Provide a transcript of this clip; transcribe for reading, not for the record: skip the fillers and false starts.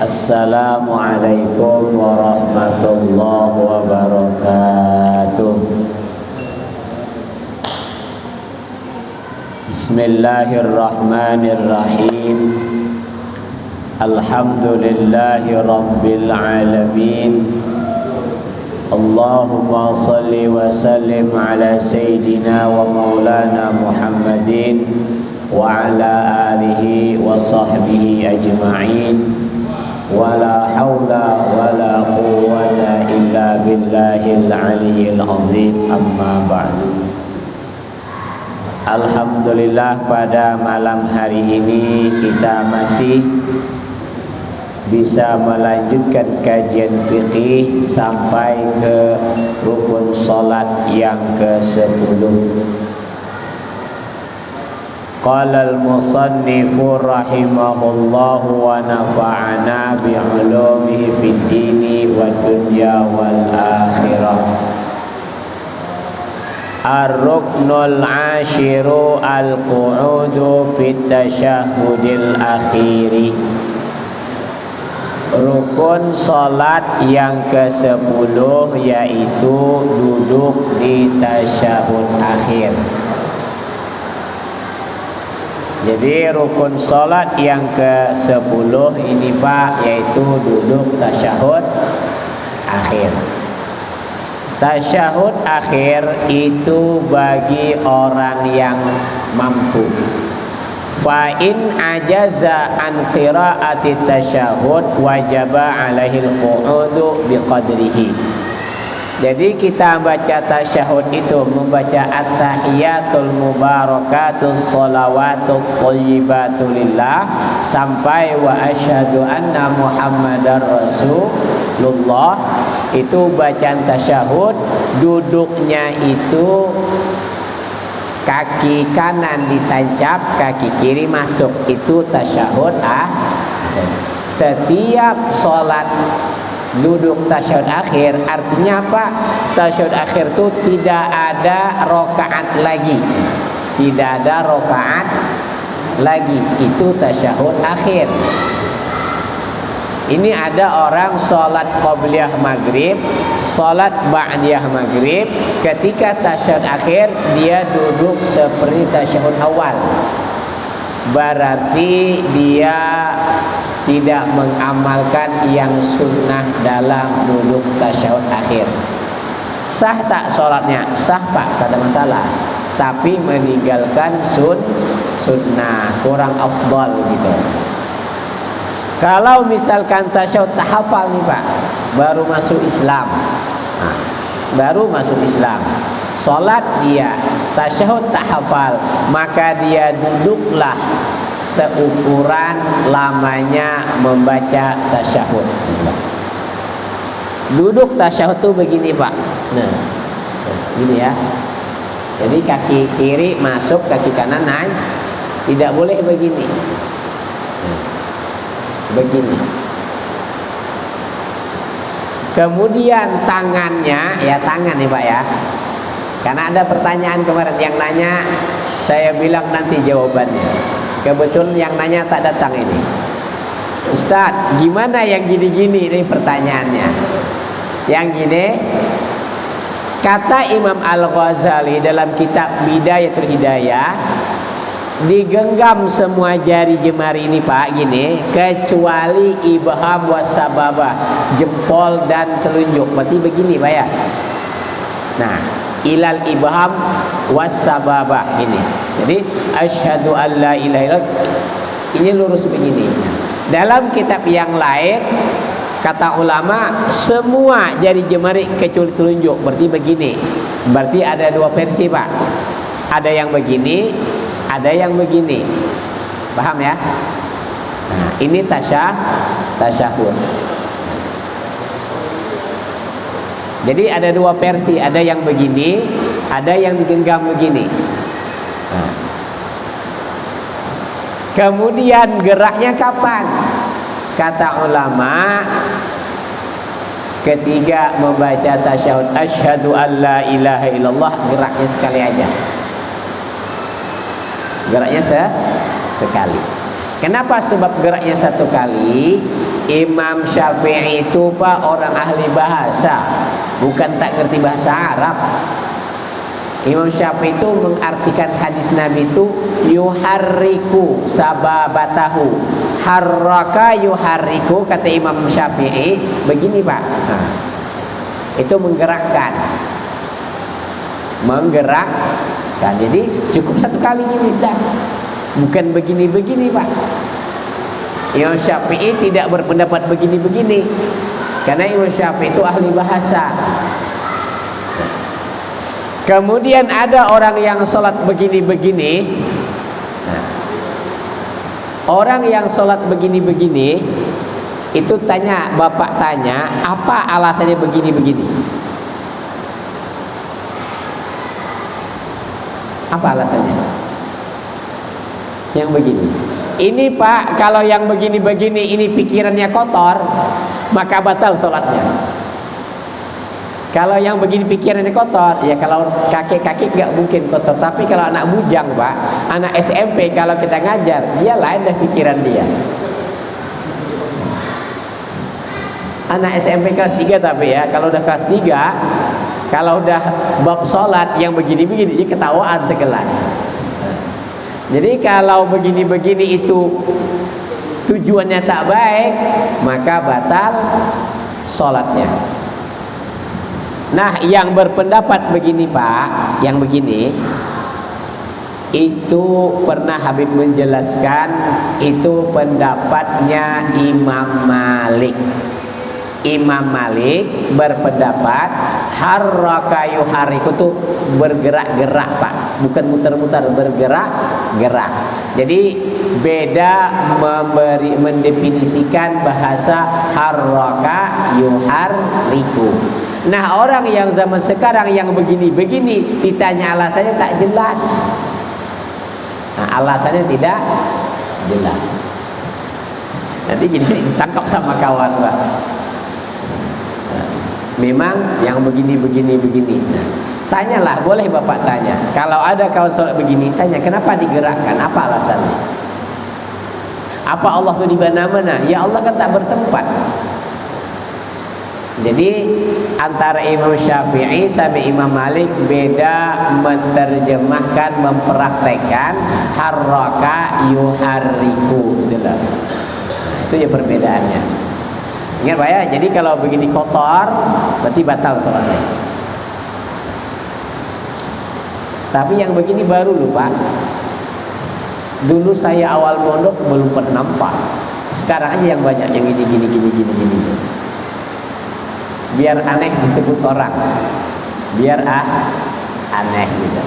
Assalamualaikum warahmatullahi wabarakatuh. Bismillahirrahmanirrahim. Alhamdulillahi rabbil alamin. Allahumma salli wa sallim ala sayyidina wa maulana Muhammadin wa ala alihi wa sahbihi ajma'in. Wala haula wala quwwata illa billahil aliyyil azim. Amma ba'du. Alhamdulillah, pada malam hari ini kita masih bisa melanjutkan kajian fikih sampai ke rukun salat yang ke-10. Qala al-musannifu rahimahullahu wa nafa'ana bi'ulumihi fid dini wad dunya wal akhirah. Ar-ruknul ashiru al-qu'udu fit tasyahhudil akhiri. Rukun salat yang ke-10 yaitu duduk di tasyahud akhir. Jadi rukun salat yang ke-10 ini Pak, yaitu duduk tasyahud akhir. Tasyahud akhir itu bagi orang yang mampu. Fa in ajaza an qiraati tasyahud wajaba alaihi al-qu'udu biqadrihi. Jadi kita baca tasyahud itu membaca at-tahiyatul mubarakatus sholawatut thayyibatulillah sampai wa asyhadu anna muhammadar rasulullah. Itu bacaan tasyahud, duduknya itu kaki kanan ditancap, kaki kiri masuk. Itu tasyahud Setiap sholat duduk tasyahud akhir, artinya apa? Tasyahud akhir itu tidak ada rakaat lagi. Tidak ada rakaat lagi. Itu tasyahud akhir. Ini ada orang sholat qabliyah maghrib, sholat ba'diyah maghrib, ketika tasyahud akhir dia duduk seperti tasyahud awal. Berarti dia tidak mengamalkan yang sunnah dalam duduk tasyahud akhir. Sah tak sholatnya? Sah Pak, tak ada masalah. Tapi meninggalkan sunnah, kurang afdal gitu. Kalau misalkan tasyahud tak hafal nih Pak, baru masuk Islam. Baru masuk Islam. Sholat dia tasyahud tak hafal, maka dia duduklah seukuran lamanya membaca tasyahud. Duduk tasyahud tuh begini Pak. Nah, gini ya. Jadi kaki kiri masuk, kaki kanan naik. Tidak boleh begini. Begini. Kemudian tangannya, ya tangan nih Pak ya. Karena ada pertanyaan kemarin yang nanya, saya bilang nanti jawabannya. Kebetulan yang nanya tak datang ini. Ustadz, gimana yang gini-gini? Ini pertanyaannya. Yang gini, kata Imam Al-Ghazali dalam kitab Bidayatul Hidayah, digenggam semua jari jemari ini Pak, gini, kecuali ibham wasababah, jempol dan telunjuk. Berarti begini Pak ya. Nah, ilal ibham wasababah ini. Jadi asyhadu alla ilaha illallah, ini lurus begini. Dalam kitab yang lain kata ulama semua jari jemari kecuali telunjuk, berarti begini. Berarti ada dua versi Pak. Ada yang begini, ada yang begini. Paham ya? Nah, ini tasyahud. Jadi ada dua versi, ada yang begini, ada yang digenggam begini. Nah. Kemudian geraknya kapan? Kata ulama, ketiga membaca tasyahud asyhadu alla ilaha illallah, geraknya sekali aja. Geraknya sekali. Kenapa? Sebab geraknya satu kali Imam Syafi'i itu Pak orang ahli bahasa, bukan tak ngerti bahasa Arab. Imam Syafi'i itu mengartikan hadis Nabi itu yuharriku sababatahu. Harraka yuharriku, kata Imam Syafi'i begini Pak. Nah, itu menggerakkan. Menggerakkan. Jadi cukup satu kali gini dah. Bukan begini-begini Pak. Imam Syafi'i tidak berpendapat begini-begini. Karena Imam Syafi'i itu ahli bahasa. Kemudian ada orang yang sholat begini-begini. Nah, orang yang sholat begini-begini itu tanya, bapak tanya, apa alasannya begini-begini? Apa alasannya? Yang begini. Ini Pak, kalau yang begini-begini ini pikirannya kotor, maka batal sholatnya. Kalau yang begini pikirannya kotor, ya kalau kakek-kakek nggak mungkin kotor. Tapi kalau anak bujang Pak, anak SMP kalau kita ngajar, dia lain dah pikiran dia. Anak SMP kelas 3 tapi ya, kalau udah kelas 3, kalau udah bab sholat yang begini-begini, dia ketawaan sekelas. Jadi kalau begini-begini itu tujuannya tak baik, maka batal sholatnya. Nah, yang berpendapat begini Pak, yang begini, itu pernah Habib menjelaskan, itu pendapatnya Imam Malik. Imam Malik berpendapat harraka yuhariku itu bergerak-gerak Pak, bukan muter-muter, bergerak-gerak. Jadi beda mendefinisikan bahasa harraka yuhariku. Nah, orang yang zaman sekarang yang begini-begini ditanya alasannya tak jelas. Nah, alasannya tidak jelas. Nanti jadi ditangkap sama kawan Pak. Memang yang begini-begini. Nah, tanyalah, boleh Bapak tanya. Kalau ada kawan sholat begini, tanya kenapa digerakkan, apa alasannya? Apa Allah itu di mana-mana? Ya Allah kan tak bertempat. Jadi antara Imam Syafi'i sama Imam Malik beda menerjemahkan, mempraktekkan harraka yuharriku. Itu ya perbedaannya. Ingat Pak ya, jadi kalau begini kotor berarti batal sholatnya. Tapi yang begini baru loh Pak. Dulu saya awal mondok belum pernah nampak. Sekarang aja yang banyak yang gini. Biar aneh disebut orang. Biar aneh gitu.